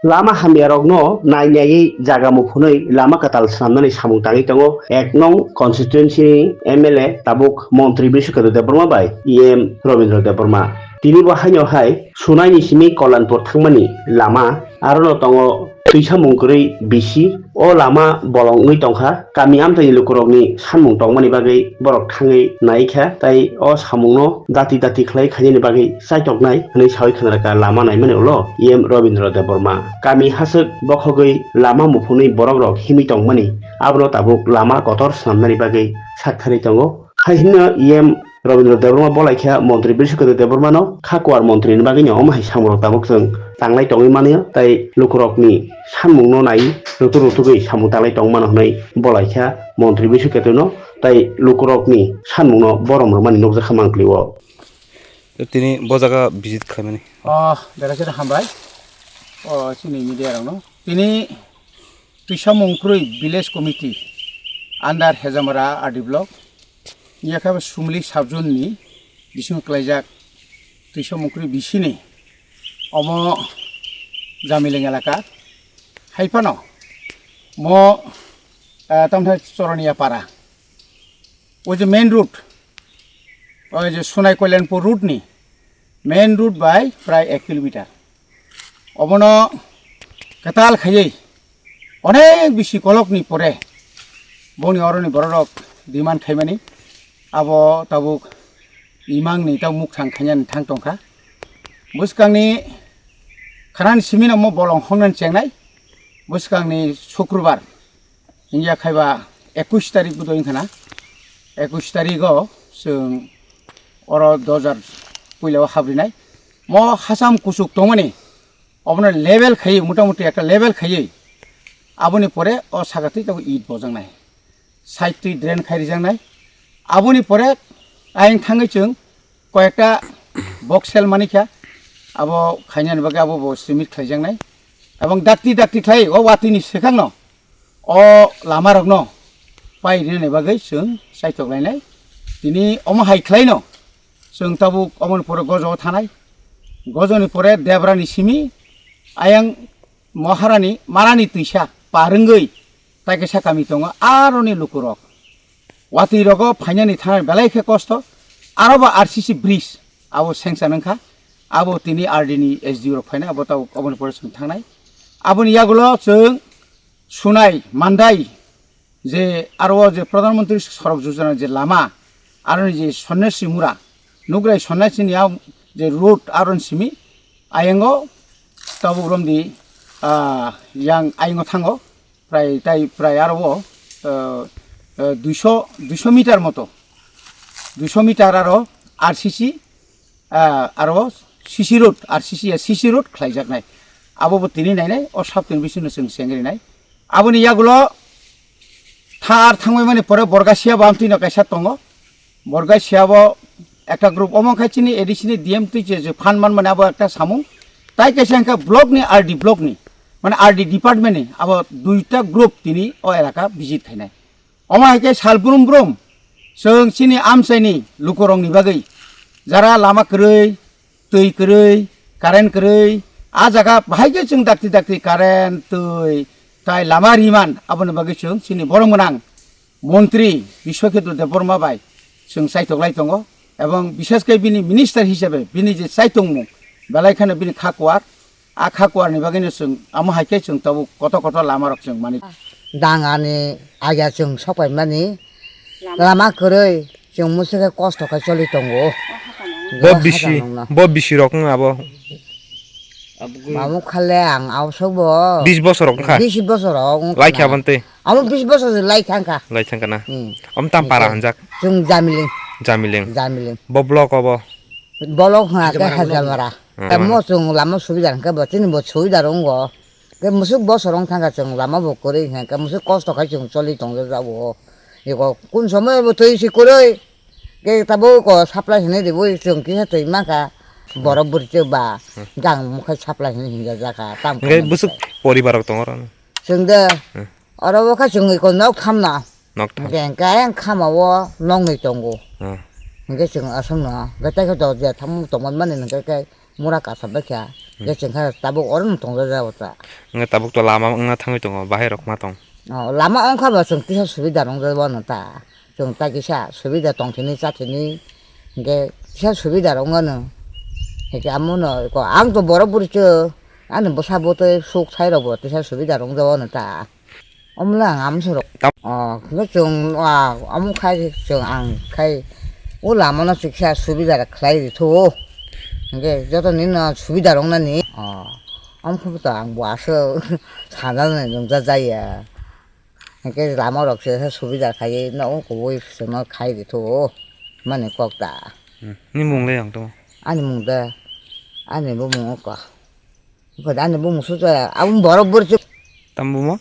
Lama hambiarokno nainai jaga muphunui lama katal samnani samung tangi tongo ek nong constituency MLA tabuk Montri Bishukadu Deborma bai EM Robindra Deborma tini bahaino hai sunai ni simi Kolanpur thangmani lama arono tongo tuisa mungkuri bisi o lama bolong ui tongkha kami amtani lukurokni samung tongmani bagai borok thangai naikha tai o samungno dati dati khlai khani bagai saitoknai hne sawi khanraka lama naimani ulo EM Robindra Deborma kami hasuk bokhogoi lama muphunui borok rok himi tongmani abro tabuk lama kotor samnani bagai sakhari tongo haihina EM Robindra Deborma bolaikha Montri Bishukadu Deborma no khakwar Montri ni bagai no mai samurok tabuk jeng tanglai tongoi mania tai lukurokni samungno nai rutu rutugoi samung tanglai tongmano hnai bolaikha Montri Bishukadu no tai lukurokni samungno borom mani nokja khamangkliwo তিনি বজাগা visit খাইমানি বেড়াইছে হামবাই চিনি media রানো তিনি Tuisa Mongkrui village committee under Hezamara RD block ইয়াখাবে সুমলি সাবজননি বিসুং ক্লাইজাক তুইসা মংক্রুই বিসিনি অম জামিলেং এলাকা হাইফানো ম তামথাই চরনিয়া পাড়া ওই যে মেইন রুট ওই যে সোনাই কল্যাণপুর রুট নি মেইন রুট বাই প্রায় 1 কিলোমিটার অবন কেতাল খাইয়ে অনেক বেশি কলকনি পরে বনি অরনি বড়রক দিমান খাইমানি আব তাবুক ইমাংনি তাও মুখ থাং খাইয়ান থাং টংখা বুসকাংনি খানান সিমিনা মো বলং হংনান চেংনাই বুসকাংনি শুক্রবার ইন্ডিয়া খাইবা 21 তারিখ বুধ ইনখানা 21 তারিখও जों অর দরজার পইলাও হাবরিনাই ম হাসাম কুসুক দমানি অবনে লেভেল খাই মোটামুটি একটা লেভেল খাই আবনি পরে অ সাগাতি তাও ইট বজাংনাই সাইডটি ড্রেন খাইরি জাংনাই আবনি পরে আইন থাঙ্গै जों কয়েকটা বক্সেল মানিখা আবো খাইনান বাগে আবো সিমিট খাইজাংনাই এবং ডাক্তি ডাক্তি খাই ও ওয়াতিনি সেখাং ন অ লামা রক ন পাইরিনে বাগে जों সাইতকলাইনাই তিনি অম হাইখ্লাই ন जों ताबुक अमन परे गजो थानाय गजोनि परे देबरानि सिमि आयां महारानि मारानि तुइसा पारंगै ताइके साकामि दङ आरोनि लुकुरक वाति रगो फाइनानि थानाय बेलायखे कष्ट आरोबा आरसीसी ब्रिज आबो सेंसानखा आबो तिनि आरडीनि एसडीओ रक फाइना आबो ताबुक अमन परे जों थांनाय आबोनि यागुलो जों सुनाय मान्दाय जे आरो जे प्रधानमन्त्री सड़क योजना जे लामा आरो जे सन्यासी मुरा नुग्राय सन्यासिनिया जे रोड आरन सिमी आयंगो ताबुक रमदि यां आयंगो थांगो प्राय आरो 200 मिटार मतो 200 मिटार आरो आरसीसी आरो सीसी रोड सीसी रोड खाइजाकनाय आबो तिनि नायनाय अ साबतिन बिसिनो जों सेंग्रिनाय आबोनि यागुलो थार थांबाय माने परे बरगासिया बामतिनो कायसा दङ बरगासियाबो একটা গ্রুপ অমখাইছিনি এডিসিনি ডিএম তুইছে যে ফান্ড মান মানে আবার একটা সামু তাই কেসে একটা ব্লক নি আরডি ব্লক নি মানে আরডি ডিপার্টমেন্টে আবার দুইটা গ্রুপ তিনি ও এলাকা ভিজিট খাইনাই অমাইকে সালব্রুম ব্রুম जों सिनि आमसाइनि लुकुरंनि बागै যারা লামা কरै তৈ কरै কারেন্ট কरै आ জায়গা बाहायगे जों दाक्ति दाक्ति कारेन्ट तै ताइ लामा रिमान आबोनि बागै जों सिनि बरमगोनां मन्त्रि बिश्वकेतु देबबर्मा बाय जों साइथकलाय दङ এবং বিশেষকৈ বিনি মিনিস্টার হিসাবে বিনি যে চাইতংমু বেলাইখানে বিনি খাকুয়ার आ खाकुवारनि बागैनो जों आम हाइके जों ताबु कत कत लामा रक जों माने दाङानि आया जों सबाय माने लामा करै जों मुसुके कष्ट खाय चलि दंगो ब बिसि रक आबो मामु खाले आं आवसबो 20 বছর रक खा 20 বছর लाइखा बन्ते आम 20 বছর लाइखांखा ना अम ताम पारा हनजाक जों जामिलें ब ब्लक अब ब्लक हा का हाजामारा mo chung lama subidah ka batin bo chui darong go ke musuk bo sorong thanga chung lama bo kore ka musuk kosto khai chung choli tong ja bo ego kun সময় bo tei si kore ke tabo ko supply hine de bo chung ki ha tei ma ka borok buri che ba gang mukhai supply hine hinja ja ka tam ke busuk poribar tong ron chung de aro bo ka chung ko nok tham na nok ke ka yang khama wo long nei tong go cái chừng ở sông nó cái tay cái trò giờ thăm tổng mình mình cái mua ra cả sắm cái kia cái chừng hay ta bộ ổn tổng ra rồi ta nga tabuk to lama nga thangi tongo bahirok ma tong lama ông khác vào chừng tí suy đa đồng ra bọn ta chừng ta cái sao suy đa tổng thì ní sát thì ní cái sao suy đa đồng nữa cái amu nó có ăn to bora buri chưa ăn bữa sau bữa tới suốt thay rồi bữa tới sao suy đa đồng ra bọn ta ông là ngắm sờ cái chừng ông khai chừng ăn khai 오 라마나 직사 수비다라 클라이디 투 이게 저도 니는 수비다롱나니 아무것도 안 와서 사나는 용자자야 이게 라마럭서 수비다 가이 너무 고이서 너 가이디 투 만에 꼭다 ni mung le yang to 아니 뭔데 아니 뭐 먹을까 그 안에 뭐 수저야 아무 뭐라 버지 tambu mo